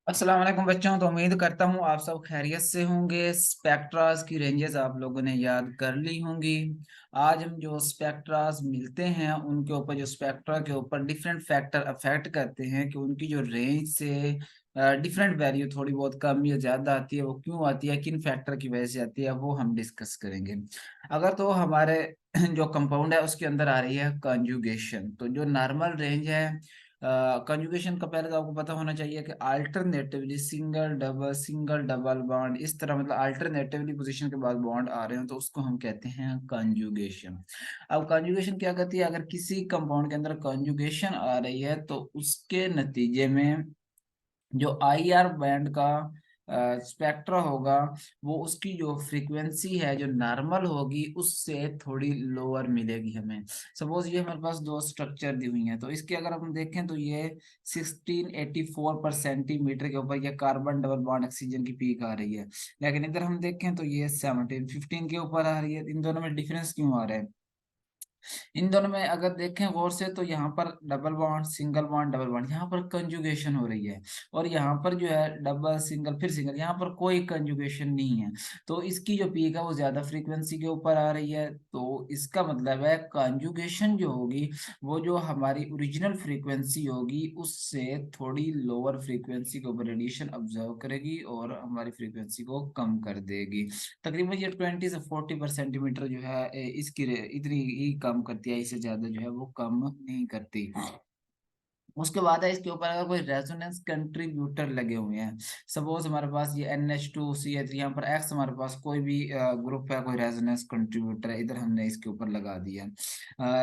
अस्सलाम वालेकुम बच्चों। तो उम्मीद करता हूँ आप सब खैरियत से होंगे। स्पेक्ट्रास की रेंजेस आप लोगों ने याद कर ली होंगी। आज हम जो स्पेक्ट्रास मिलते हैं उनके ऊपर, जो स्पेक्ट्रा के ऊपर डिफरेंट फैक्टर अफेक्ट करते हैं कि उनकी जो रेंज से डिफरेंट वैल्यू थोड़ी बहुत कम या ज़्यादा आती है, वो क्यों आती है, किन फैक्टर की वजह से आती है, वो हम डिस्कस करेंगे। अगर तो हमारे जो कंपाउंड है उसके अंदर आ रही है कंजुगेशन, तो जो नॉर्मल रेंज है कंजुगेशन का पहले तो आपको पता होना चाहिए कि अल्टरनेटिवली सिंगल डबल बॉन्ड, इस तरह मतलब अल्टरनेटिवली पोजीशन के बाद बॉन्ड आ रहे हो तो उसको हम कहते हैं कंजुगेशन। अब कंजुगेशन क्या कहती है? अगर किसी कंपाउंड के अंदर कंजुगेशन आ रही है तो उसके नतीजे में जो आई आर बैंड का स्पेक्ट्रा होगा, वो उसकी जो फ्रीक्वेंसी है जो नॉर्मल होगी उससे थोड़ी लोअर मिलेगी हमें। सपोज ये हमारे पास दो स्ट्रक्चर दी हुई हैं, तो इसके अगर हम देखें तो ये 1684 पर सेंटीमीटर के ऊपर ये कार्बन डबल बॉन्ड ऑक्सीजन की पीक आ रही है। लेकिन इधर हम देखें तो ये 1715 के ऊपर आ रही है। इन दोनों में डिफरेंस क्यों आ रहा है? इन दोनों में अगर देखें गौर से तो यहाँ पर double bond single bond double bond, यहाँ पर कंजुगेशन हो रही है। और यहाँ पर जो है डबल सिंगल फिर सिंगल, यहाँ पर कोई कंजुगेशन नहीं है। तो इसकी जो पीक है वो ज्यादा फ्रीक्वेंसी के ऊपर आ रही है। तो इसका मतलब है कंजुगेशन जो होगी वो जो हमारी ओरिजिनल फ्रीक्वेंसी होगी उससे थोड़ी लोअर फ्रीक्वेंसी के ऊपर रेडिएशन ऑब्जर्व करेगी और हमारी फ्रीक्वेंसी को कम कर देगी। तकरीबन ये 20 से 40 पर सेंटीमीटर जो है इसकी इतनी ही कम करती है, इससे ज्यादा जो है वो कम नहीं करती। उसके बाद है इसके ऊपर अगर कोई रेजोनेंस कंट्रीब्यूटर लगे हुए हैं, सपोज हमारे पास ये NH2CH3, यहाँ पर X हमारे पास कोई भी ग्रुप है, कोई रेजोनेंस कंट्रीब्यूटर है, इधर हमने इसके ऊपर लगा दिया।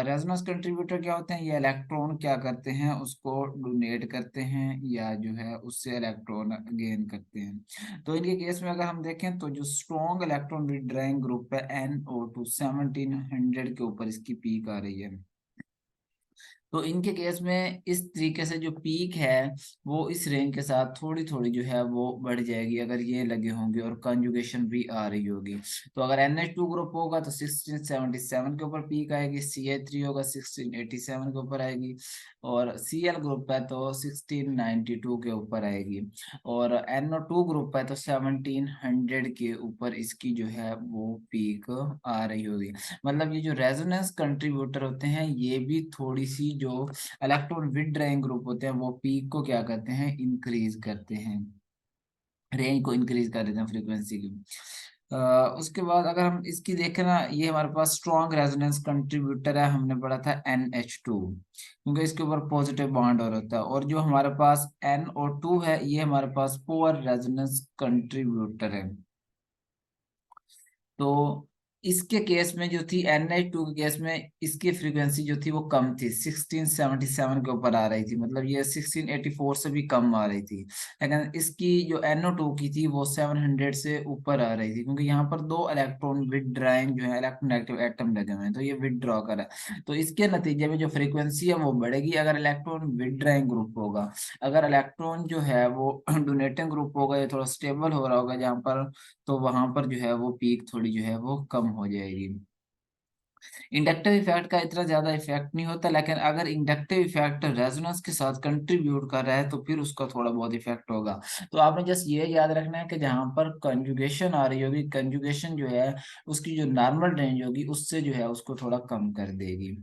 रेजोनेंस कंट्रीब्यूटर क्या होते हैं? ये इलेक्ट्रॉन क्या करते हैं, उसको डोनेट करते हैं या जो है उससे इलेक्ट्रॉन गेन करते हैं। तो इनके केस में अगर हम देखें तो जो स्ट्रॉन्ग इलेक्ट्रॉन विड्रॉइंग ग्रुप है NO2 1700 के ऊपर इसकी पीक आ रही है। तो इनके केस में इस तरीके से जो पीक है वो इस रेंज के साथ थोड़ी थोड़ी जो है वो बढ़ जाएगी अगर ये लगे होंगे और कंजुगेशन भी आ रही होगी। तो अगर NH2 ग्रुप होगा तो 1677 के ऊपर पीक आएगी, CH3 होगा 1687 के ऊपर आएगी, और Cl ग्रुप है तो 1692 के ऊपर आएगी, और NO2 ग्रुप है तो 1700 के ऊपर इसकी जो है वो पीक आ रही होगी। मतलब ये जो रेजोनेंस कंट्रीब्यूटर होते हैं ये भी थोड़ी सी जो इलेक्ट्रॉन विड्रॉइंग ग्रुप होते हैं वो पीक को क्या करते हैं, इंक्रीज करते हैं, रेंज को इंक्रीज कर देते हैं फ्रीक्वेंसी की। उसके बाद अगर हम इसकी देखें ना, ये हमारे पास स्ट्रॉन्ग रेजोनेंस कंट्रीब्यूटर है, हमने पढ़ा था NH2, क्योंकि इसके ऊपर पॉजिटिव बॉन्ड और होता है। और जो हमारे पास NO2 है ये हमारे पास पुअर रेजोनेंस कंट्रीब्यूटर है। तो इसके केस में जो थी NH2 के केस में इसकी फ्रीक्वेंसी जो थी वो कम थी, 1677 के ऊपर आ रही थी, मतलब ये 1684 से भी कम आ रही थी। लेकिन इसकी जो NO2 की थी वो 700 से ऊपर आ रही थी, क्योंकि यहाँ पर दो इलेक्ट्रॉन विदड्राइंग जो है इलेक्ट्रोनेगेटिव एटम लगे हुए हैं, तो ये विदड्रॉ कर है। तो इसके नतीजे में जो फ्रीक्वेंसी है वो बढ़ेगी अगर इलेक्ट्रॉन विदड्राइंग ग्रुप होगा। अगर इलेक्ट्रॉन जो है वो डोनेटिंग ग्रुप होगा, ये थोड़ा स्टेबल हो रहा होगा जहाँ पर, तो वहां पर जो है वो पीक थोड़ी जो है वो कम हो जाएगी। इंडक्टिव इफेक्ट का इतना ज्यादा इफेक्ट नहीं होता, लेकिन अगर इंडक्टिव इफेक्ट रेजोनेंस के साथ कंट्रीब्यूट कर रहा है तो फिर उसका थोड़ा बहुत इफेक्ट होगा। तो आपने जस्ट ये याद रखना है कि जहां पर कंजुगेशन आ रही होगी, कंजुगेशन जो है उसकी जो नॉर्मल रेंज होगी उससे जो है उसको थोड़ा कम कर देगी।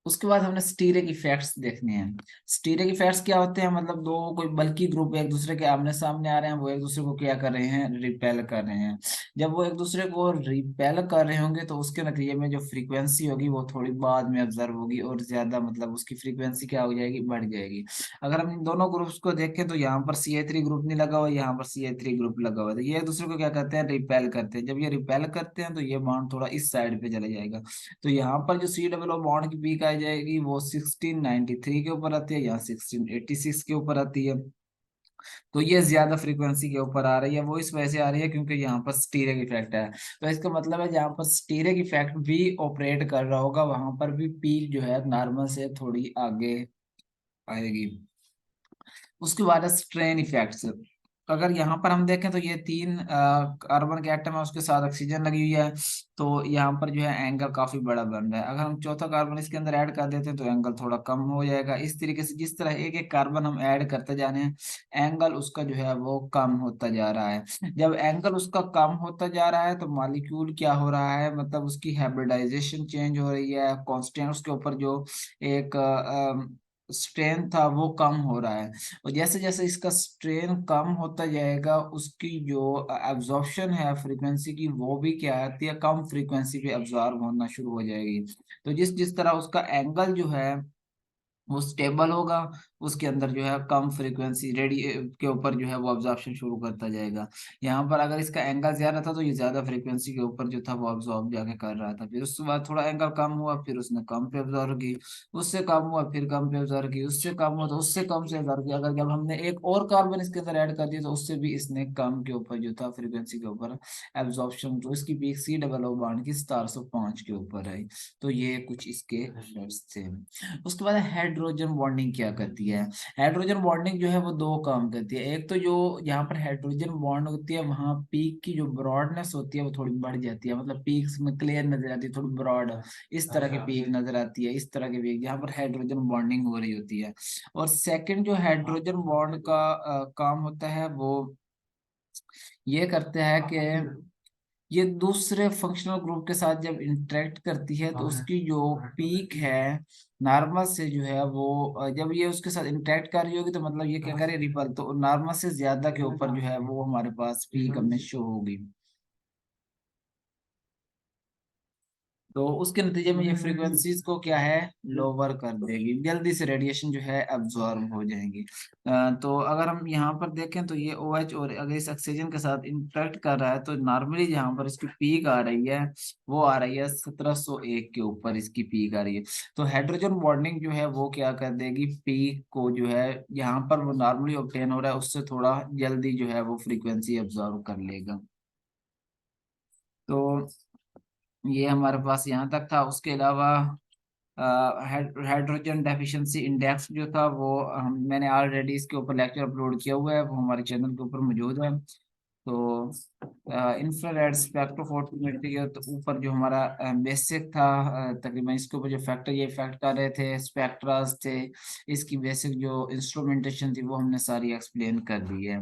उसके बाद हमने स्टीरिक इफेक्ट्स देखने हैं। स्टीरिक इफेक्ट्स क्या होते हैं? मतलब दो कोई बल्कि ग्रुप एक दूसरे के आमने सामने आ रहे हैं, वो एक दूसरे को क्या कर रहे हैं, रिपेल कर रहे हैं। जब वो एक दूसरे को रिपेल कर रहे होंगे तो उसके नतीजे में जो फ्रीक्वेंसी होगी वो थोड़ी बाद में ऑब्जर्व होगी और ज्यादा मतलब उसकी फ्रीक्वेंसी क्या हो जाएगी, बढ़ जाएगी। अगर हम इन दोनों ग्रुप्स को देखें तो यहाँ पर CH3 ग्रुप नहीं लगा हुआ, यहाँ पर CH3 ग्रुप लगा हुआ है, तो ये एक दूसरे को क्या करते हैं, रिपेल करते हैं। जब ये रिपेल करते हैं तो ये बॉन्ड थोड़ा इस साइड पे चले जाएगा। तो यहाँ पर जो C बॉन्ड की पीक आ जाएगी वो 1693 के ऊपर आती है, यहाँ 1686 के ऊपर आती है। तो ये ज्यादा फ्रीक्वेंसी के ऊपर आ रही है, वो इस वजह से आ रही है क्योंकि यहाँ पर स्टीरिक इफेक्ट है। तो इसका मतलब है जहाँ पर स्टीरिक इफेक्ट भी ऑपरेट कर रहा होगा वहां पर भी पीक जो है नॉर्मल से थोड़ी आगे आएगी। उसके बाद है स्ट्रेन इफेक्ट्स। अगर यहाँ पर हम देखें तो ये तीन कार्बन के एटम है, उसके साथ ऑक्सीजन लगी हुई है, तो यहाँ पर जो है एंगल काफी बड़ा बन रहा है। अगर हम चौथा कार्बन इसके अंदर ऐड कर देते हैं तो एंगल थोड़ा कम हो जाएगा। इस तरीके से जिस तरह एक एक कार्बन हम ऐड करते जा रहे हैं, एंगल उसका जो है वो कम होता जा रहा है। जब एंगल उसका कम होता जा रहा है तो मॉलिक्यूल क्या हो रहा है, मतलब उसकी हाइब्रिडाइजेशन चेंज हो रही है, कांस्टेंट उसके ऊपर जो एक स्ट्रेन था वो कम हो रहा है। और जैसे जैसे इसका स्ट्रेन कम होता जाएगा, उसकी जो एब्जॉर्प्शन है फ्रीक्वेंसी की, वो भी क्या आती है, कम फ्रीक्वेंसी पे एब्जॉर्ब होना शुरू हो जाएगी। तो जिस जिस तरह उसका एंगल जो है वो स्टेबल होगा, उसके अंदर जो है कम फ्रीक्वेंसी रेडी के ऊपर जो है वो अब्जॉर्प्शन शुरू करता जाएगा। यहाँ पर अगर इसका एंगल ज्यादा था तो ये ज्यादा फ्रीक्वेंसी के ऊपर जो था वो अब्जॉर्ब जाके कर रहा था, फिर उसके बाद थोड़ा एंगल कम हुआ, फिर उसने कम पे अब्जॉर्ब की, उससे कम हुआ, फिर कम पे अब्जॉर्ब की, उससे कम हुआ तो उससे कम से अब्जॉर्ब किया। अगर जब हमने एक और कार्बन इसके अंदर ऐड कर दिया तो उससे भी इसने कम के ऊपर जो था फ्रीक्वेंसी के ऊपर एब्जॉर्प्शन, तो इसकी पीक C बॉन्ड की 705 के ऊपर है। तो ये कुछ इसके फैक्टर्स थे। उसके बाद हाइड्रोजन बॉन्डिंग क्या करती है। हाइड्रोजन बॉन्डिंग जो है वो दो काम करती है। एक तो जो यहाँ पर हाइड्रोजन बॉन्ड होती है, वहाँ पीक की जो ब्रॉडनेस होती है वो थोड़ी बढ़ जाती है, मतलब पीक्स में क्लियर नजर आती है, थोड़ी ब्रॉड इस तरह की पीक नजर आती है, इस तरह की पीक जहाँ पर हाइड्रोजन बॉन्डिंग हो रही होती है। और सेकंड जो हाइड्रोजन बॉन्ड का काम होता है वो ये करते हैं कि ये दूसरे फंक्शनल ग्रुप के साथ जब इंटरेक्ट करती है तो उसकी जो पीक है नॉर्मल से जो है वो जब ये उसके साथ इंटरेक्ट कर रही होगी तो मतलब ये क्या करे, रिपल, तो नॉर्मल से ज्यादा के ऊपर जो है वो हमारे पास पीक हमें शो होगी। तो उसके नतीजे में ये फ्रीक्वेंसीज को क्या है, लोअर कर देगी, जल्दी से रेडिएशन जो है अब्जॉर्ब हो जाएंगी। तो अगर हम यहाँ पर देखें तो ये OH और अगर इस ऑक्सीजन के साथ इंटरेक्ट कर रहा है तो नॉर्मली जहाँ पर इसकी पीक आ रही है वो आ रही है 1701 के ऊपर इसकी पीक आ रही है। तो हाइड्रोजन बॉन्डिंग जो है वो क्या कर देगी, पीक को जो है यहाँ पर वो नॉर्मली ऑब्टेन हो रहा है उससे थोड़ा जल्दी जो है वो फ्रीक्वेंसी अब्जॉर्ब कर लेगा। तो ये हमारे पास यहाँ तक था। उसके अलावा हाइड्रोजन डेफिशिएंसी इंडेक्स जो था वो मैंने ऑलरेडी इसके ऊपर लेक्चर अपलोड किया हुआ है, वो हमारे चैनल के ऊपर मौजूद है। तो इंफ्रारेड स्पेक्ट्रोफोटोमेट्री के तो ऊपर जो हमारा बेसिक था, तकरीबन इसके ऊपर जो फैक्टर ये इफेक्ट कर रहे थे, स्पेक्ट्रास थे, इसकी बेसिक जो इंस्ट्रूमेंटेशन थी वो हमने सारी एक्सप्लेन कर दी है।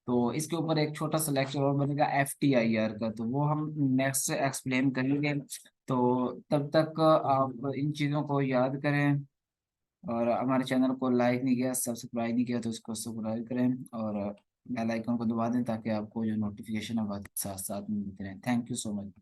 तो इसके ऊपर एक छोटा सा लेक्चर और बनेगा FTIR का, तो वो हम नेक्स्ट से एक्सप्लेन करेंगे। तो तब तक आप इन चीज़ों को याद करें, और हमारे चैनल को लाइक नहीं किया, सब्सक्राइब नहीं किया तो इसको सब्सक्राइब करें, और बेल आइकन को दबा दें ताकि आपको जो नोटिफिकेशन है वो साथ साथ में मिलते रहें। Thank you so much.